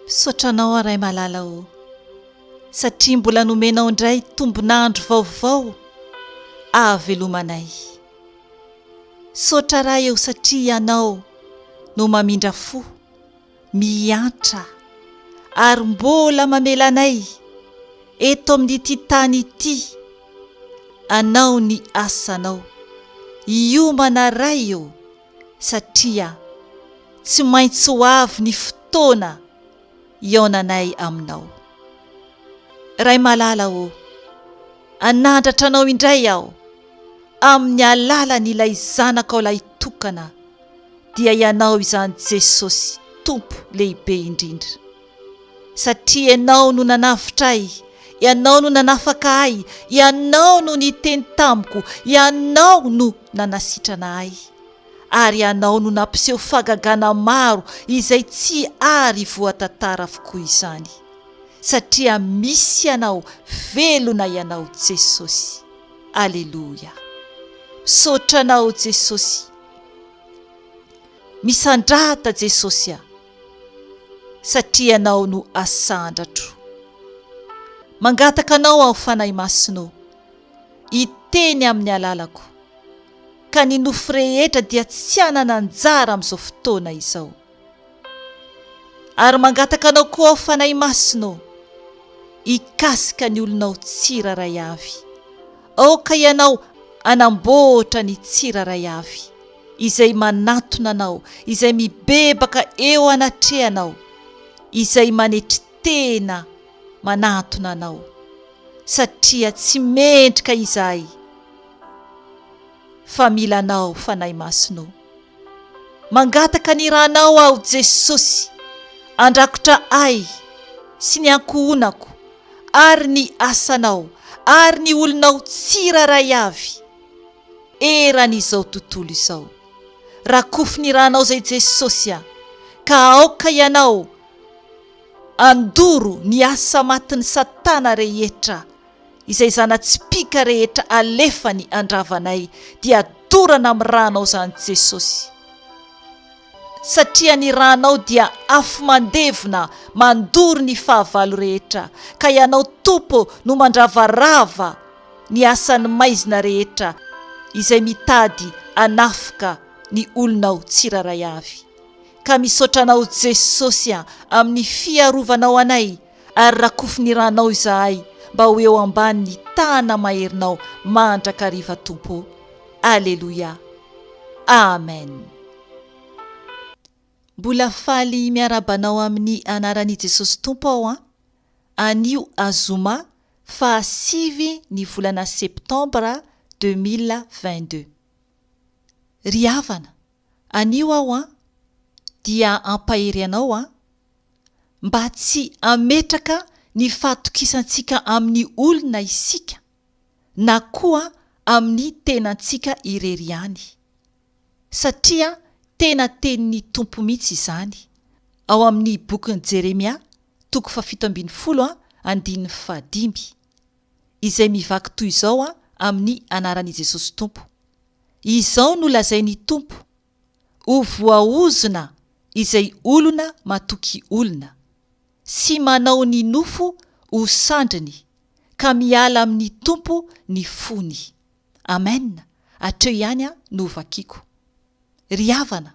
Sotranao aray malala o, satria mbola nomenao indray tombonandro vaovao ahavelomanay. Sotra ray eo satria ianao no mamindra fo, miantra ary mbola mamelanay eto amin'ity tany ity. Anao ny asanao, iomana ray eo satria tsy maintsy ho avy ny fotoana ionanay aminao. Ray malala o, anandratra anao indray aho amin'ny alalan'ilay zanakao ilay tokana, dia ianao izany Jesosy Tompo lehibe indrindra. Satria ianao no nanavitra ahy, ianao no nanafaka ahy, ianao no niteny tamiko, ianao no nanasitrana ahy, ary ianao no nampiseho fagagana maro izay tsy ary voatantara avokoa izany. Satria misy ianao, velona ianao Jesosy. Aleluia. Sotranao Jesosy, misandrata Jesosy aho, satria ianao no asandratro. Mangataka anao aho fanahy masinao, iteny amin'ny alalako, ka ny nofo rehetra dia tsy anana anjara amin'izao fotoana izao. Ary mangataka anao koa aho fanahy masinao, ikasika ny olonao tsiraray avy. Aoka ianao anamboatra ny tsiraray avy, izay manatona anao, izay mibebaka eo anatrehanao, izay manetry tena manatona anao, satria tsy mendrika izahay fa milanao fanahy masinao. Mangataka ny ranao aho Jesosy, andrakotra ahy sy ny ankohonako, ary ny asanao, ary ny olonao tsiraray avy eran'izao tontolo izao. Rakofy ny ranao zay Jesosy aho, ka aoka ianao andoro ny asa matin'ny Satana rehetra, izay zanatsipika rehetra alefany andravanay, dia dorana amin'ny ranao zany Jesosy. Satria ny ranao dia afo mandevona mandoro ny fahavalo rehetra, ka ianao Tompo no mandravarava ny asan'ny maizina rehetra, izay mitady anafika ny olonao tsiraray avy. Ka misotranao Jesosy amin'ny fiarovanao anay, ary rakofy ny ranao izahay mba ho eo ambany ny tana maherinao mandrakariva Tompo. Aleluia. Amen. Mbola faly miarabanao amin'ny anaran'i Jesosy Tompo aho anio azoma fa 5 ny volana Septembre 2022. Ry havana, anio aho dia ampahery anao mba tsy ametraka ny fahatokisantsika amin'ny olona isika, na koa amin'ny tenantsika ireriany, satria tena tenin'ny Tompo mihitsy izany ao amin'ny bokin'i Jeremia 7:15, izay mivaky toy izao amin'ny anaran'i Jesosy Tompo. Izao no lazain'ny Tompo: ho voaozona izay olona matoky olona, sy manao ny nofo ho sandriny, ka miala amin'ny Tompo ny fony. Amen. Hatreo ihany no vakiako. Ry havana,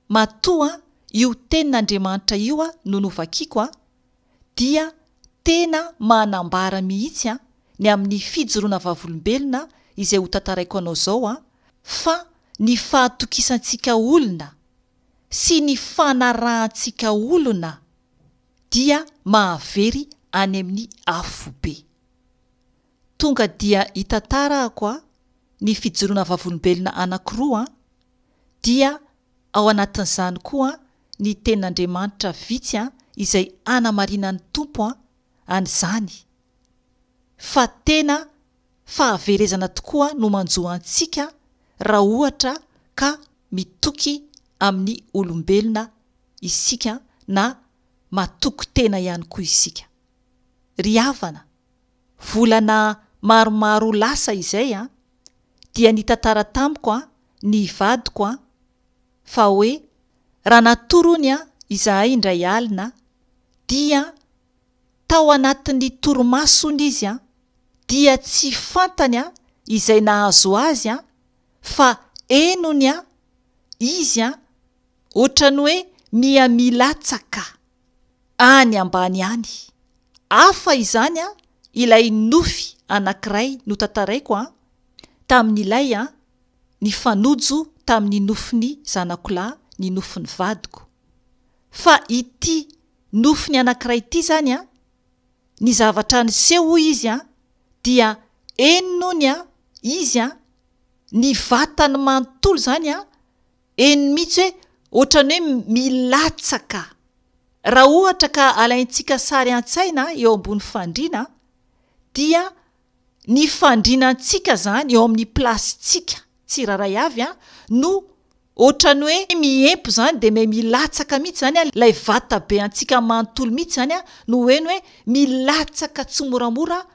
matoa io tenin'Andriamanitra io no novakiako dia tena manambara mihitsy ny amin'ny Fijoroana Vavolombelona izay ho tantaraiko anao zao fa ny fahatokisantsika olona sy ny fanarahantsika olona dia mahavery any amin'ny afobe. Tonga dia hitantarako ny Fijoroana Vavolombelona anankiroa, dia ao anatin'izany koa ny tenin'Andriamanitra vitsy izay anamarinan'ny Tompo an'izany, fa tena fahaverezana tokoa no manjoantsika raha ohatra ka mitoky amin'ny olombelona isika, na matoky tena ihany koa isika. Ry havana, volana maromaro lasa izay dia nitantara tamiko ny vadiko fa hoe raha natorony izahay indray alina dia tao anatin'ny torimasony izy dia tsy fantany izay nahazo azy fa enony izy ohatrany hoe miamilatsaka any ambany any. Hafa izany ilay nofy anankiray no tantaraiko tamin'ilay ny fanojo tamin'ny nofiny zanakolahy, ny nofiny vadiko. Fa ity nofiny anankiray ity zany ny zavatra niseho izy dia enony izy ny vatany manontolo zany eny mihitsy hoe ohatrany hoe milatsaka. Raha ohatra ka alaintsika sary an-tsaina eo ambony fandriana dia ny fandrianantsika zany eo amin'ny plasitsika tsiraray avy no ohatrany hoe miempo zany de milatsaka mihitsy zany lay vata be antsika manontolo mihitsy zany no hoeny hoe milatsaka tsy moramora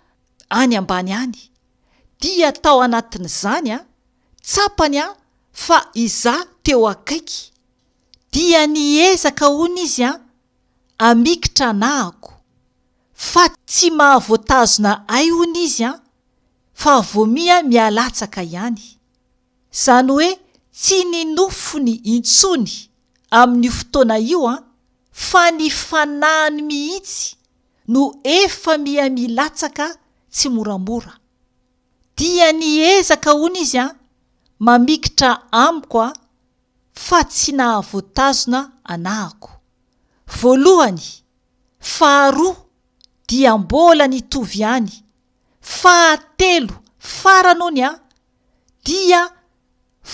any ambany any. Dia tao anatin'izany tsapany fa iza teo akaiky dia niezaka hono izy amikitra nahako fa tsy mahavoatazona ay hono izy fa vomia mialatsaka ihany. Zany hoe tsy ny nofony intsony amin'ny fotoana io fa ny fanahiny mihitsy no efa mialatsaka tsy moramora. Dia niezaka hono izy mamikitra amiko fa tsy nahavoatazona anahako. Voalohany, faharoa dia mbola nitovy ihany, fahatelo faranony dia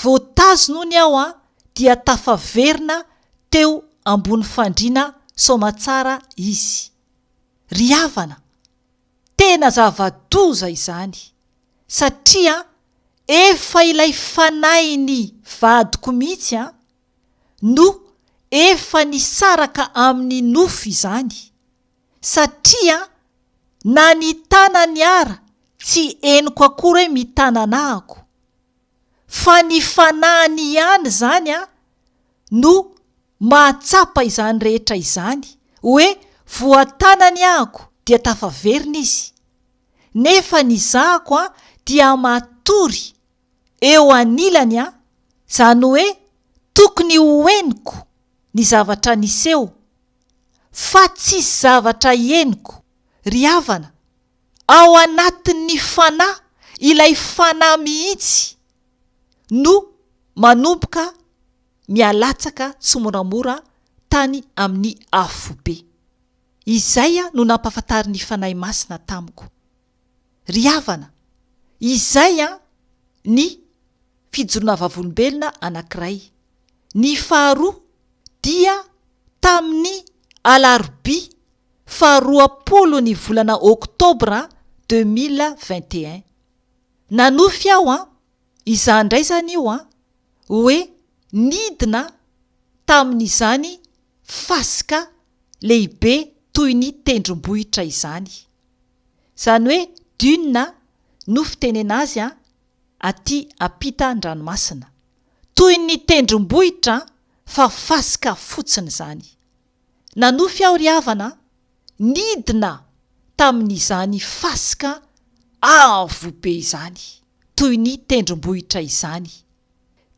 voatazonony aho dia tafaverina teo ambony fandriana somatsara izy. Ry havana, tena zava-doza izany satria efa ilay fanahy ny vadiko mihitsy no efa nisaraka amin'ny nofy izany, satria na ny tanany ara tsy eniko akory hoe mitananahako, fa ny fanahiny ihany zany no mahatsapa izany rehetra izany hoe voatanany ahako dia tafaverina izy. Nefa ny zahako dia matory eo anilany zany hoe tokony hoeniko ny zavatra niseho fa tsy zavatra henoko. Ry havana, ao anatin'ny fanahy, ilay fanahy mihitsy no manomboka mialatsaka tsy moramora tany amin'ny afobe. Izay no nampafantary ny fanahy masina tamiko. Ry havana, izay ny Fijoroana Vavolombelona anankiray. Ny faharoa dia tamin'ny alarobia 20 ny volana oktobra 2021 nanofy aho izandray zany io hoe nidina tamin'izany fasika lehibe toy ny tendrombohitra izany. Zany hoe dune no fitenena azy aty ampita an-dranomasina, toy ny tendrombohitra fa fasika fotsiny zany. Nanofy aho ry havana, nidina tamin'izany fasika avo be izany, toy ny tendrombohitra izany.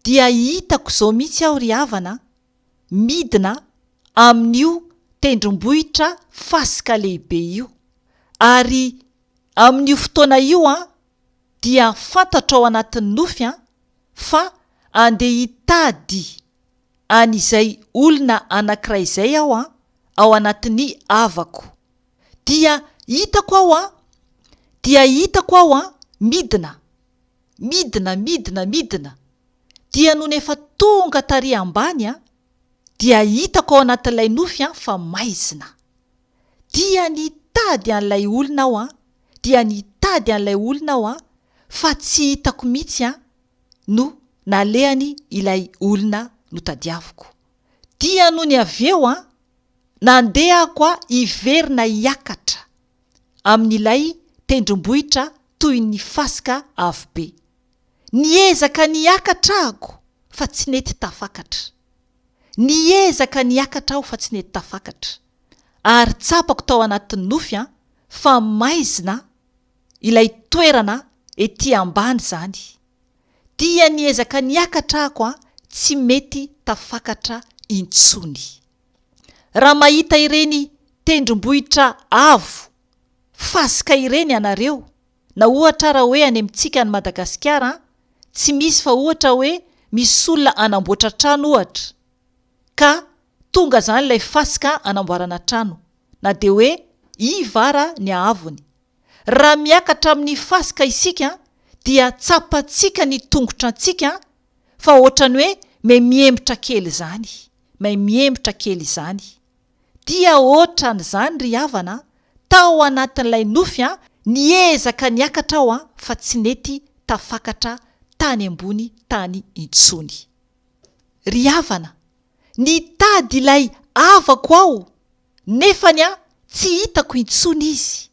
Dia hitako zao mihitsy aho ry havana, midina amin'io tendrombohitra fasika lehibe io. Ary amin'io fotoana io dia fantatro ao anatin'ny nofy fa andeha hitady an'izay olona anankiray izay aho ao anatin'ny avako. Dia hitako aho midina. Dia noho nefa tonga tary ambany dia hitako ao anatin'ilay nofy fa maizina. Dia nitady an'ilay olona aho fa tsy hitako mihitsy no nalehany ilay olona no tadiaviko. Dia noho ny aveo nandeha ako hiverina niakatra amin'ilay tendrombohitra toy ny fasika avo be. Niezaka niakatra ako fa tsy nety tafakatra. ary tsapako tao anatin'ny nofy fa maizina ilay toerana ety ambany zany. Dia niezaka niakatra ako tsy mety tafakatra intsony. Raha mahita ireny tendrombohitra avo fasika ireny ianareo, na ohatra raha hoe any amintsika ny Madagasikara tsy misy fa ohatra hoe misy olona anamboatra trano ohatra, ka tonga zany ilay fasika anamboarana trano, na de hoe ivara ny avony. Raha miakatra amin'ny fasika isika dia tsapatsika ny tongotra antsika, fa ohatrany hoe miemitra kely zany, miemitra kely zany. Dia ohatran'izany ry havana, tao anatin'ilay nofy niezaka niakatra aho fa tsy nety tafakatra tany ambony tany intsony. Ry havana, nitady ilay avako aho nefany tsy hitako intsony izy.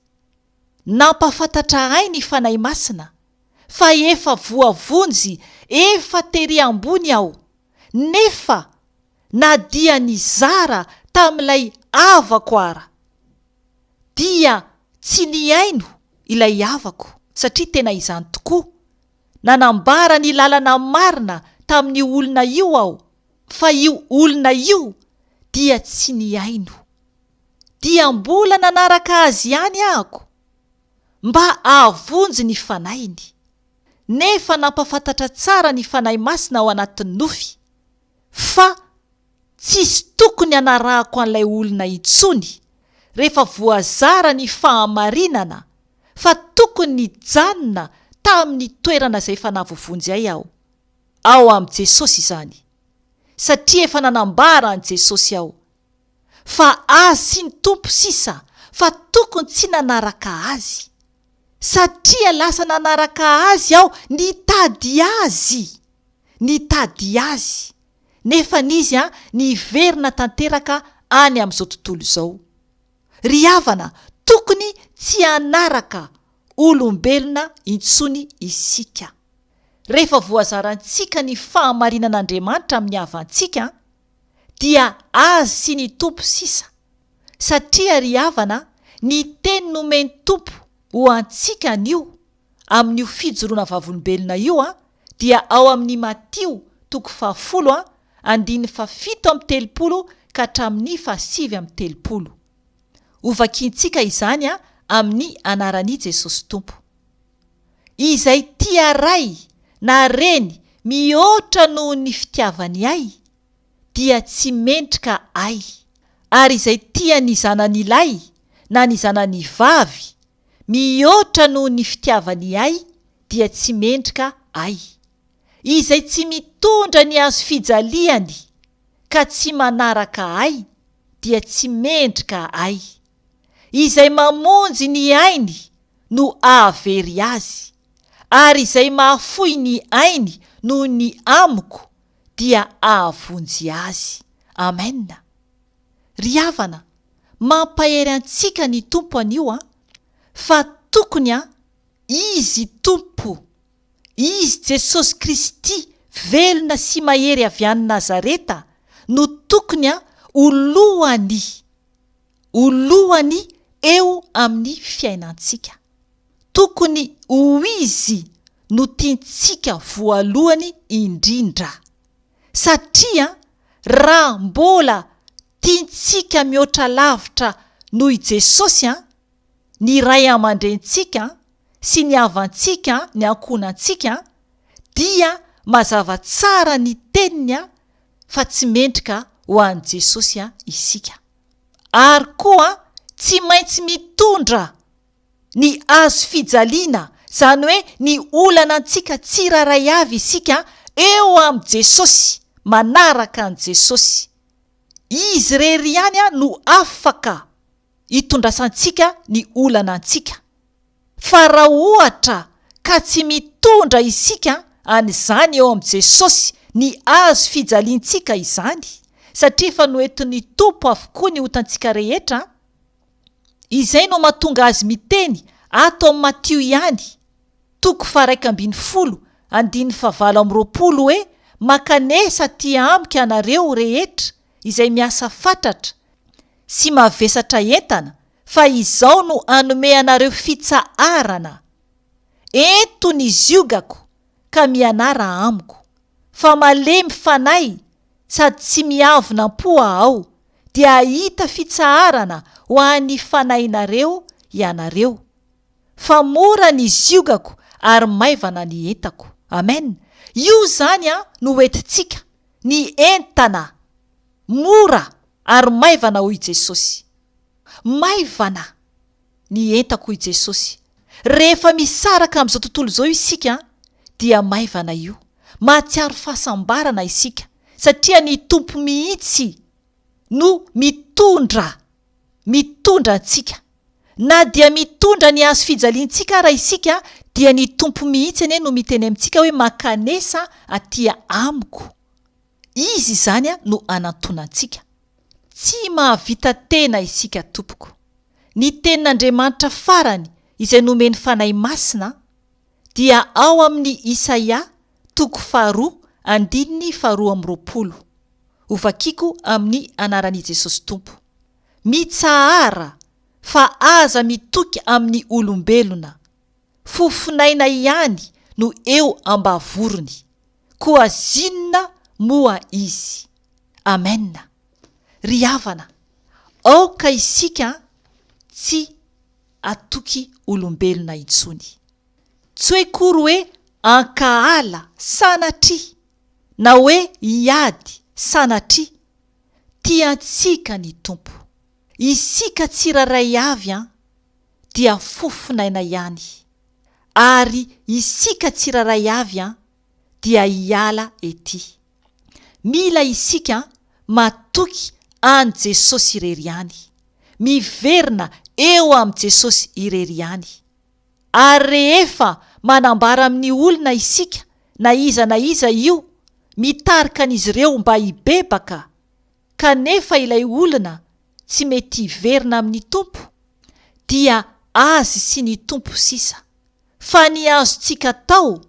Nampafantatra ahy ny fanahy masina fa efa voavonjy, efa tery ambony aho, nefa na dia nizara tamin'ilay avako ara. Dia tsy niaino ilay avako, satria tena izany tokoa. Nanambara ny lalana marina tamin'ny olona io aho, fa io olona io dia tsy niaino. Dia mbola nanaraka azy ihany ahako, mba avonjy ny fanahiny. Nefa nampafantatra tsara ny fanahy masina ao anatin'ny nofy, fa tsisy tokony anarahako an'ilay olona intsony rehefa voazara ny fahamarinana, fa tokony nijanona tamin'ny toerana izay efa nahavovonjy ahy aho, ao am' Jesosy izany, satria efa nanambara an' Jesosy aho fa azy sy ny tompo sisa, fa tokony tsy nanaraka azy, satria lasa nanaraka azy aho, nitady azy, nefa n'izy niverina tanteraka any amin'izao tontolo izao. Ry havana, tokony tsy hanaraka olombelona intsony isika. Rehefa voazarantsika ny fahamarinan'Andriamanitra amin'ny havantsika, dia azy sy ny tompo sisa, satria ry havana, ny teny nomeny tompo ho antsika anio amin'io fijoroana vavolombelona io dia ao amin'ny Matio 10:17 ka hatramin'ny 7:30. Ovakintsika izany amin'ny anaran'i Jesosy Tompo. Izay tia ray na reny mihoatra noho ny fitiavany ahy, dia tsy mendrika ahy. Ary izay tia ny zanan'ilay na ny zanany vavy mihoatra noho ny fitiavany ahy, dia tsy mendrika ahy. Izay tsy mitondra ny azo fijaliany ka tsy manaraka ahy, dia tsy mendrika ahy. Izay mamonjy ny ainy no ahavery azy, ary izay mahafoy ny ainy noho ny amiko dia ahavonjy azy. Amen. Ry havana, mampahery antsika ny tompo anio fa tokony izy tompo, izy Jesosy Kristy velona sy mahery avy any Nazareta no tokony olohany eo amin'ny fiainantsika. Tokony ho izy no tiantsika voalohany indrindra, satria raha mbola tiantsika mihoatra lavitra noho i Jesosy, ny ray aman-drentsika sy ny havantsika, ny ankonantsika, dia mazava tsara ny teniny fa tsy mendrika ho an'i Jesosy isika. Ary koa tsy maintsy mitondra ny azo fijaliana, zany hoe ny olana antsika tsiraray avy isika eo am' Jesosy, manaraka an' Jesosy. Izy rery ihany no afaka hitondrasantsika ny olana antsika. Fa raha ohatra ka tsy mitondra isika an'izany eo am' Jesosy ny azo fijaliantsika izany, satria fa noentin'ny tompo avokoa ny hotantsika rehetra, izay no mahatonga azy miteny ato amin'ny Matio ihany 2:15-20 hoe, makanesa tia amiko ianareo rehetra izay miasa fatratra, sy mavesatra entana, fa izao no anome anareo fitsaarana. Ento ny ziogako ka mianara amiko, fa malemy fanahy sady tsy miavonam-po aho, dia hita fitsaarana ho an'ny fanahinareo ianareo. Fa mora ny ziogako ary maivana ny entako. Amen. Io zany no entintsika, ny entana mora ary maivana hoy Jesosy. Maivana ny entako hoy Jesosy. Rehefa misaraka amin'izao tontolo izao isika, dia maivana io. Mahatsiaro fahasambarana isika, satria ny tompo mihitsy no mitondra antsika. Na dia mitondra ny hazo fijaliantsika raha isika, dia ny tompo mihitsy ane no miteny amintsika hoe makanesa aty amiko. Izy izany no anantonantsika. Tsy mahavita tena isika tompoko. Ny tenin'Andriamanitra farany izay nomeny fanahy masina dia ao amin'ny Isaia 2:2-20. Ovakiko amin'ny anaran'i Jesosy Tompo. Mitsahara fa aza mitoky amin'ny olombelona, fofinaina ihany no eo ambavorony, koa zinona moa izy. Amen. Ry havana, aoka isika tsy atoky olombelona intsony. Tsy hoe kory hoe ankahala sanatry, na hoe hiady sanatry. Tiantsika ny tompo. Isika tsiraray avy dia fofinaina ihany, ary isika tsiraray avy dia hiala ety. Mila isika matoky an Jesosy irery ihany, miverina eo am Jesosy irery ihany. Ary rehefa manambara amin'ny olona isika, na iza io, mitarika an'izy ireo mba hibebaka, kanefa ilay olona tsy mety hiverina amin'ny tompo, dia azy sy ny tompo sisa. Fa ny azontsika tao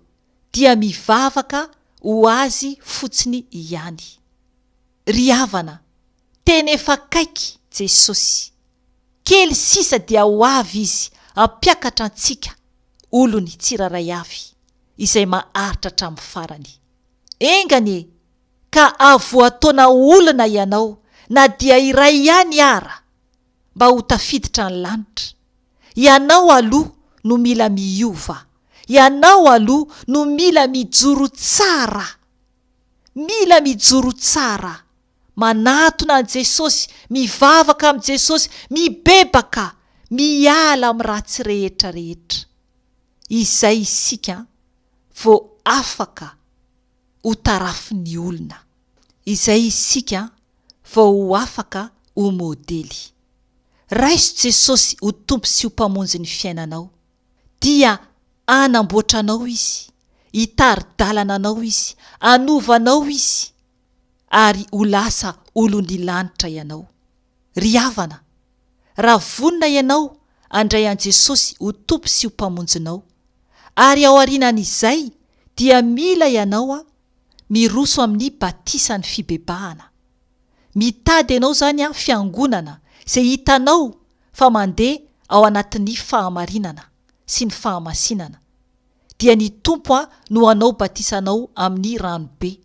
dia mivavaka ho azy fotsiny ihany. Ry havana, tena efa kaiky Jesosy. Kely sisa dia ho avy izy hampiakatra antsika, olony tsiraray avy, izay maharitra hatramin'ny farany. Engany, ka avoataona olona ianao, na dia iray ihany ara, mba ho tafiditra ny lanitra. Ianao aloha no mila miova. Ianao aloha no mila mijoro tsara. Mila mijoro tsara. Manatona an Jesosy, mivavaka am Jesosy, mibebaka, miala am ratsy rehetra rehetra. Izay isika vo afaka ho tarafin'ny olona. Izay isika vo ho afaka ho modely. Raiso Jesosy ho tompo sy ho mpamonjy ny fiainanao, dia anamboatranao izy, hitari-dalana anao izy, anovanao izy, ary ho lasa olon'ny lanitra ianao. Ry havana, raha vonina ianao andray an Jesosy ho tompo sy ho mpamonjinao, ary ao aorianan'izay dia mila ianao miroso amin'ny batisan'ny fibebahana. Mitady ianao zany fiangonana izay hitanao fa mandeha ao anatin'ny fahamarinana sy ny fahamasinana. Dia ny tompo no anao batisanao amin'ny ranobe,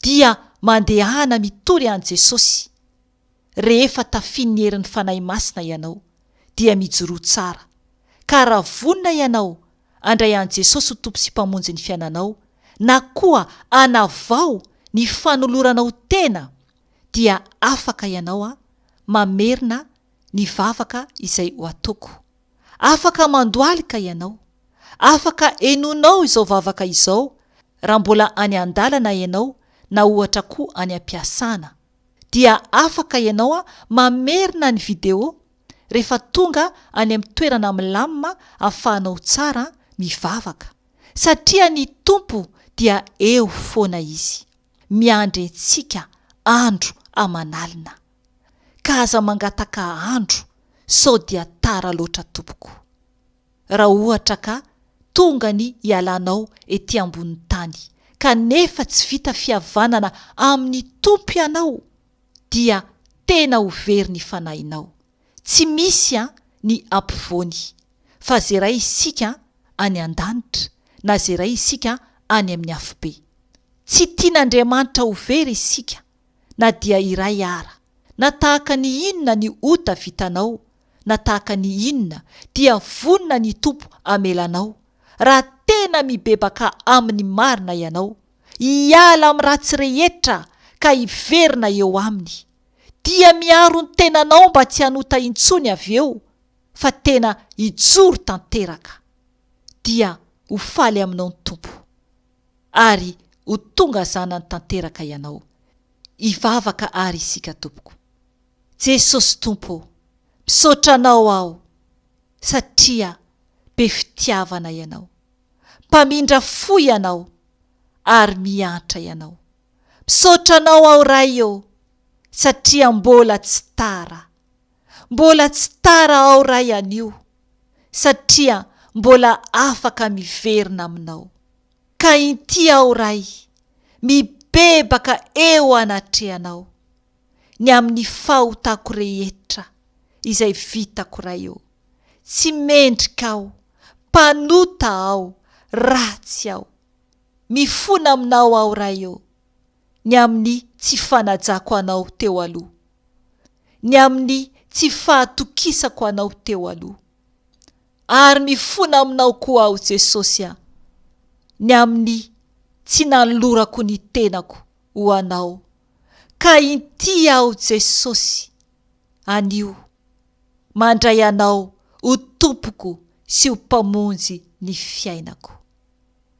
dia mandehana mitory an Jesosy. Rehefa tafian'ny herin'ny fanahy masina ianao, dia mijoro tsara. Ka raha vonina ianao andray an Jesosy ho tompo sy mpamonjy ny fiainanao, na koa anavao ny fanoloranao tena, dia afaka ianao mamerina ny vavaka izay ho ataoko. Afaka mandoalika ianao, afaka enonao izao vavaka izao, raha mbola any an-dalana ianao, na ohatra koa any am-piasana. Dia afaka ianao mamerina ny video rehefa tonga any amin'ny toerana milamima, ahafahanao tsara mivavaka, satria ny tompo dia eo foana izy, miandry antsika andro amanalina. Ka aza mangataka andro, sao dia tara loatra tompoko. Raha ohatra ka tonga ny ialanao ety ambony tany, kanefa tsy vita fihavanana amin'ny tompo ianao, dia tena ho very ny fanahinao. Tsy misy ny ampovoany, fa zay ray isika any an-danitra na zay ray isika any amin'ny afobe. Tsy tian'Andriamanitra ho very isika na dia iray ara, na tahaka ny inona ny ota vitanao, na tahaka ny inona dia vonina ny Tompo amelanao. Raha tena mibebaka amin'ny marina ianao, hiala amin'ny ratsy rehetra ka hiverina eo aminy, dia miaro ny tenanao mba tsy hanota intsony avy eo, fa tena hijoro tanteraka. Dia ho faly aminao ny Tompo, ary ho tonga zanany tanteraka ianao. Hivavaka ary isika tompoko. Jesosy Tompo, misaotra anao aho, satria be fitiavana ianao, mpamindra fo ianao, ary miantra ianao. Misaotra anao aho ray eo, satria mbola tsy tara. Mbola tsy tara aho ray anio, satria mbola afaka miverina aminao. Ka inty aho ray, mibebaka eo anatrehanao, ny amin'ny fahotako rehetra izay vitako ray eo. Tsy mendrika aho, mpanota aho, ratsy aho. Mifona aminao aho ray eo, ny amin'ny tsy fanajako anao teo aloha, ny amin'ny tsy fahatokisako anao teo aloha. Ary mifona aminao koa aho Jesosy ny amin'ny tsy nanolorako ny tenako ho anao. Ka inty aho Jesosy anio, mandray anao ho tompoko sy ho mpamonjy ny fiainako.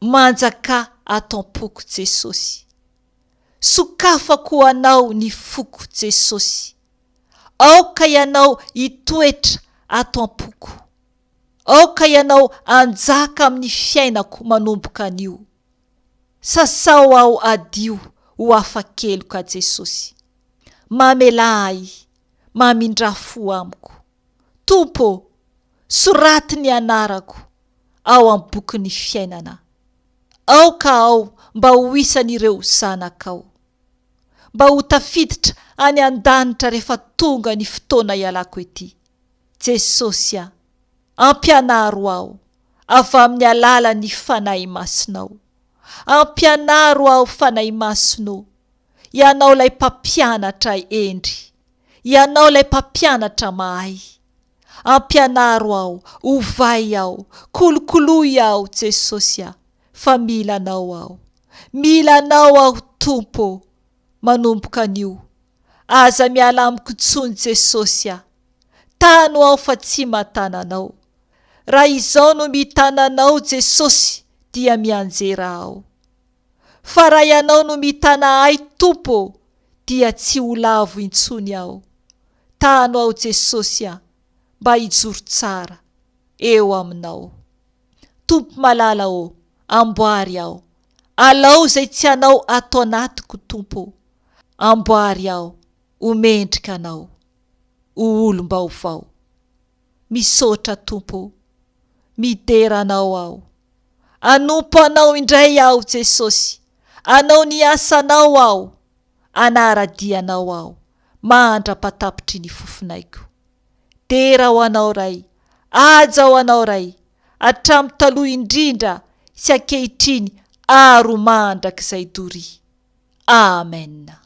Manjaka atam-poko Jesosy, sokafako anao ny foko Jesosy. Aoka ianao hitoetra atam-poko, aoka ianao anjaka amin'ny fiainako manomboka anio. Sasao aho adio ho afa-keloka Jesosy. Mamelahy, mamindra fo amiko. Tompo, soraty ny anarako ao amin'ny bokin'ny fiainana. Aoka aho mba ho isan'ireo zanakao, mba ho tafiditra any an-danitra rehefa tonga ny fotoana ialako ety. Jesosy ampianaro aho avy amin'ny alalan'ny fanahy masinao. Ampianaro aho fanahy masinao, ianao lay mpampianatra endry, ianao lay mpampianatra mahay. Ampianaro aho, ovay aho, kolokoloy aho Jesosy fa milanao aho. Milanao aho Tompo, manomboka anio. Aza miala amiko intsony Jesosy tano aho fa tsy matananao. Raha izao no mitananao Jesosy dia mianjera aho. Fa raha ianao no mitana ahy Tompo dia tsy ho lavo intsony aho. Tano aho Jesosy mba hijoro tsara eo aminao. Tompo malala amboary aho. Alao zay tsy anao ato anatiko Tompo. Amboary aho, omendrika anao, ho olom-baovao. Misaotra Tompo, mideranao aho. Anompo anao indray aho Jesosy. Anao ny asanao aho, anaradianao aho, mandra-patapitry ny fofinaiko. Dera ho anao ray, aja ho anao ray, hatramin'ny taloha indrindra sy ankehitriny ary ho mandrakizay dory. Amen.